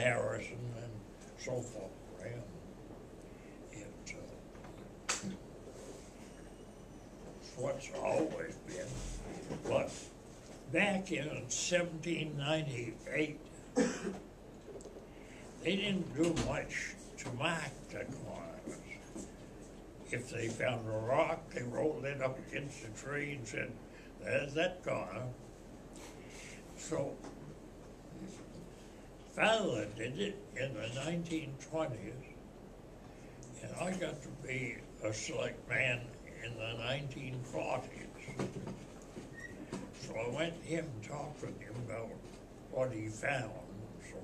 Harrison and so forth. And it's what's always been. But back in 1798, they didn't do much to mark the corners. If they found a rock, they rolled it up against a tree and said, there's that corner. So, Father did it in the 1920s, and I got to be a select man in the 1940s. So I went to him and talked with him about what he found. So,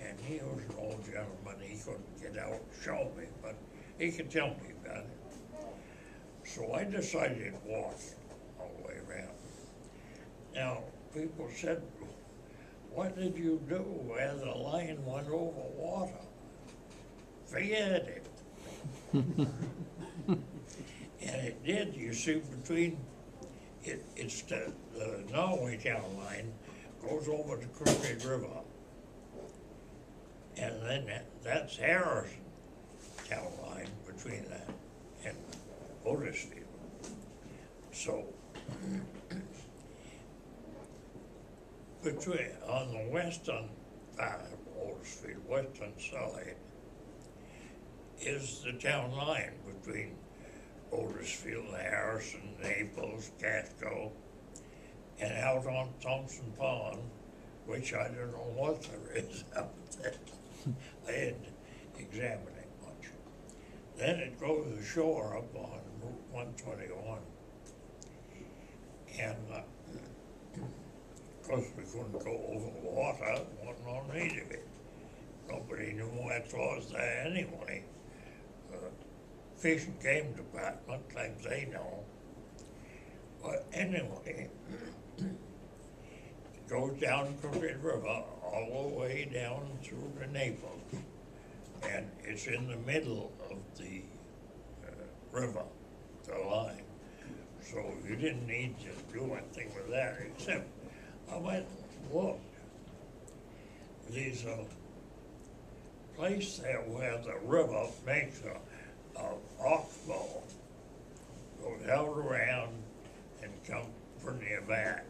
and he was an old gentleman. He couldn't get out and show me, but he could tell me about it. So I decided to walk all the way around. Now, people said, what did you do where the line went over water? Forget it. And it did, you see, between, it's the Norway town line goes over the Crooked River. And then that's Harrison town line between that and Otisfield. So, between, on the western part of Otisfield, western side, is the town line between Otisfield, Harrison, Naples, Casco, and out on Thompson Pond, which I don't know what there is out there. I hadn't examined it much. Then it goes ashore up on Route 121. And of course we couldn't go over the water, wasn't no need of it. Nobody knew what was there anyway. Fish and Game Department claims they know. But anyway, it goes down Crooked River all the way down through to Naples. And it's in the middle of the river, the line. So you didn't need to do anything with that, except I went and looked. There's a place there where the river makes a oxbow, goes out around and comes pretty near back.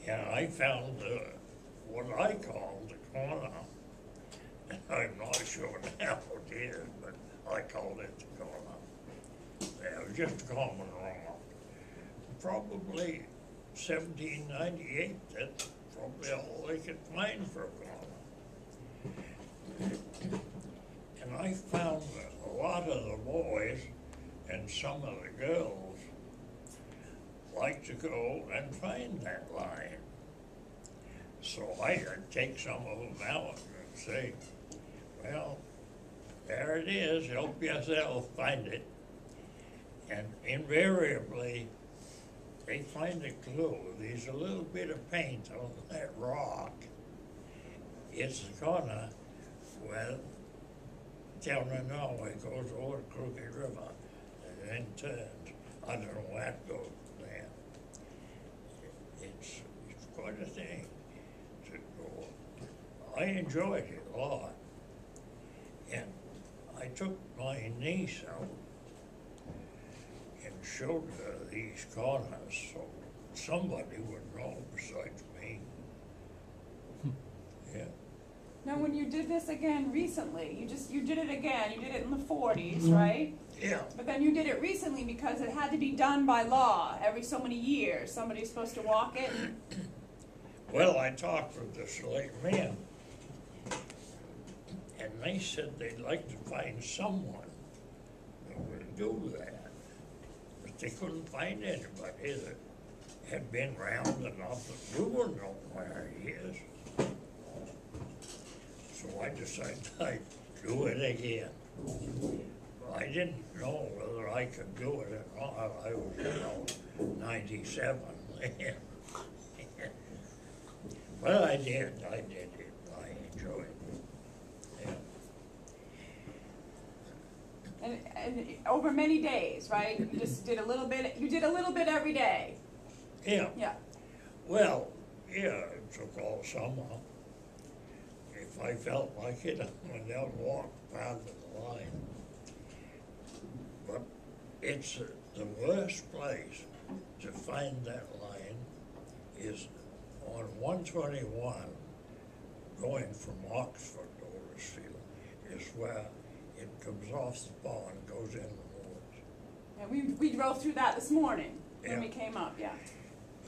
And I found what I call the corner. And I'm not sure now what it is, but I called it the corner. Yeah, it was just a common rock. Probably 1798, that's probably all they could find for a corner. And I found that a lot of the boys and some of the girls like to go and find that line. So I'd take some of them out and say, well, there it is, help yourself find it. And invariably, they find a clue. There's a little bit of paint on that rock. It's the corner where town of Norway goes over the Crooked River and then turns. I don't know what goes there. It's quite a thing to go. I enjoyed it a lot. And I took my niece out and showed her these corners so somebody would know besides me. Yeah. Now, when you did this again recently, you did it again, you did it in the 40s, right? Yeah. But then you did it recently because it had to be done by law every so many years. Somebody's supposed to walk it. Well, I talked with the select men, and they said they'd like to find someone that would do that. But they couldn't find anybody that had been around enough that we wouldn't know where he is. So I decided I'd do it again. I didn't know whether I could do it or not. I was, 97 then. But I did it. I enjoyed it. Yeah. And over many days, right? You just did a little bit, you did a little bit every day. Yeah. Yeah. Well, yeah, it took all summer. if I felt like it, I went down and walked part of the line. But it's the worst place to find that line is on 121, going from Oxford to Otisfield, is where it comes off the pond, goes in the woods. And we drove through that this morning when Yeah. we came up, yeah.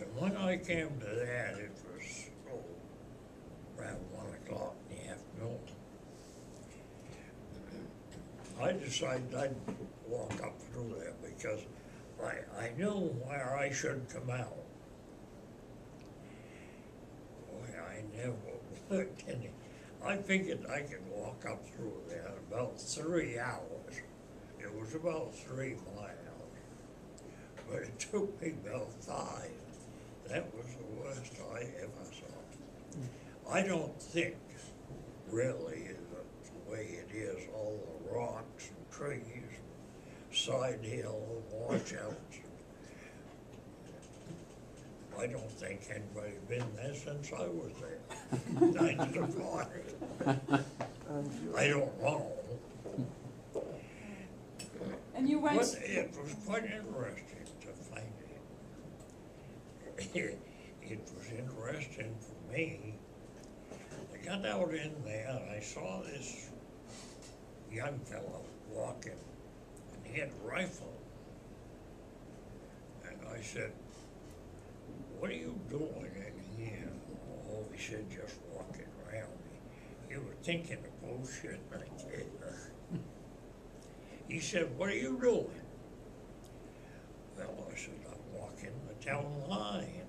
And when I came to that, it was around 1 o'clock in the afternoon. I decided I'd walk up through there because I knew where I should come out. Boy, I never looked any. I figured I could walk up through there in about 3 hours. It was about 3 miles, but it took me about 5. That was the worst I ever saw. I don't think really the way it is, all the rocks and trees, side hill, washouts. I don't think anybody's been there since I was there. 95. I don't know. And you went. But it was quite interesting to find it. It was interesting for me. I got out in there and I saw this young fellow walking, and he had a rifle. And I said, "What are you doing in here?" Oh, he said, "Just walking around." He was thinking of bullshit. He said, "What are you doing?" Well, I said, "I'm walking the town line."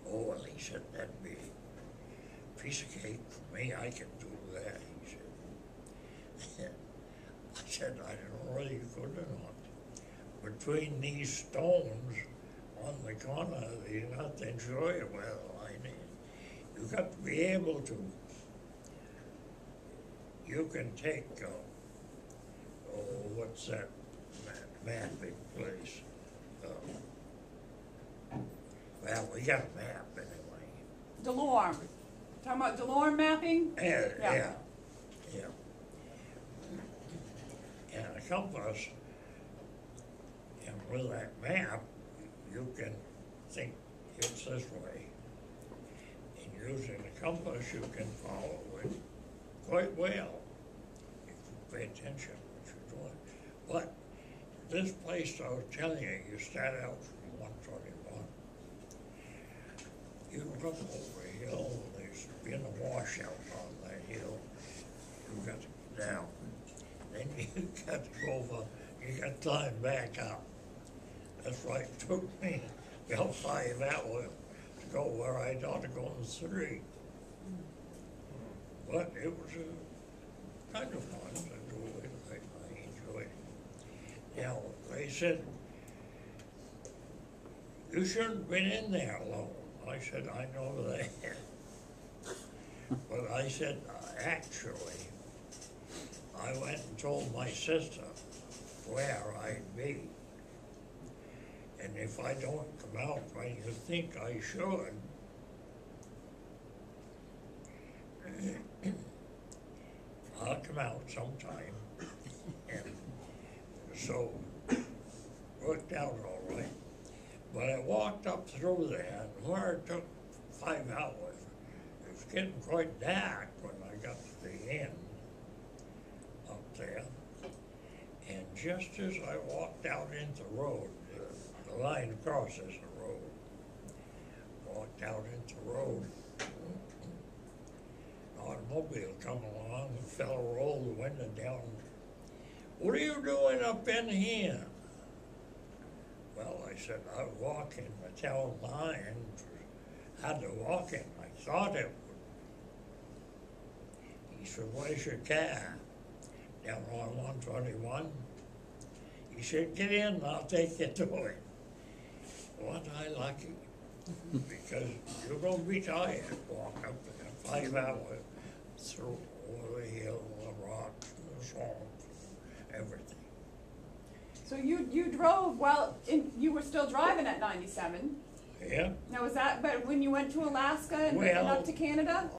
Oh, well, he said, "That'd be a piece of cake for me. I can do that," he said. I said, "I don't know whether you could or not. Between these stones on the corner, you're not enjoy where the line is. You've got to be able to. You can take, what's that mapping place? Well, we got a map anyway. DeLorme. Talking about DeLorme mapping? Yeah. And a compass, and with that map, you can think it's this way. And using the compass, you can follow it quite well if you pay attention to what you're doing. But this place I was telling you, you start out from 121. You look over a hill, there's been a washout on that hill. You got to go down. Then you got to go over, you got to climb back up. That's why it took me about 5 hours to go where I ought to go in 3. But it was kind of fun to do it. I enjoyed it. Now, they said, "You shouldn't have been in there alone." I said, "I know that." But I said, "Actually, I went and told my sister where I'd be. And if I don't come out when you think I should, I'll come out sometime." And so, worked out all right. But I walked up through there, and where it took 5 hours, it was getting quite dark when I got to the end up there. And just as I walked out into the road, the line crosses the road, walked out into the road, an automobile come along, the fellow rolled the window down. "What are you doing up in here?" Well, I said, "I was walking the town line, had to walk it. I thought it would." He said, "Where's your car?" "Down on 121. He said, "Get in, I'll take you to it." Wasn't I lucky? Because you're gonna be tired, walk up there 5 hours through all the hill, the rocks, the swamp, everything. So you drove you were still driving at 97. Yeah? Now was that but when you went to Alaska and Well, up to Canada?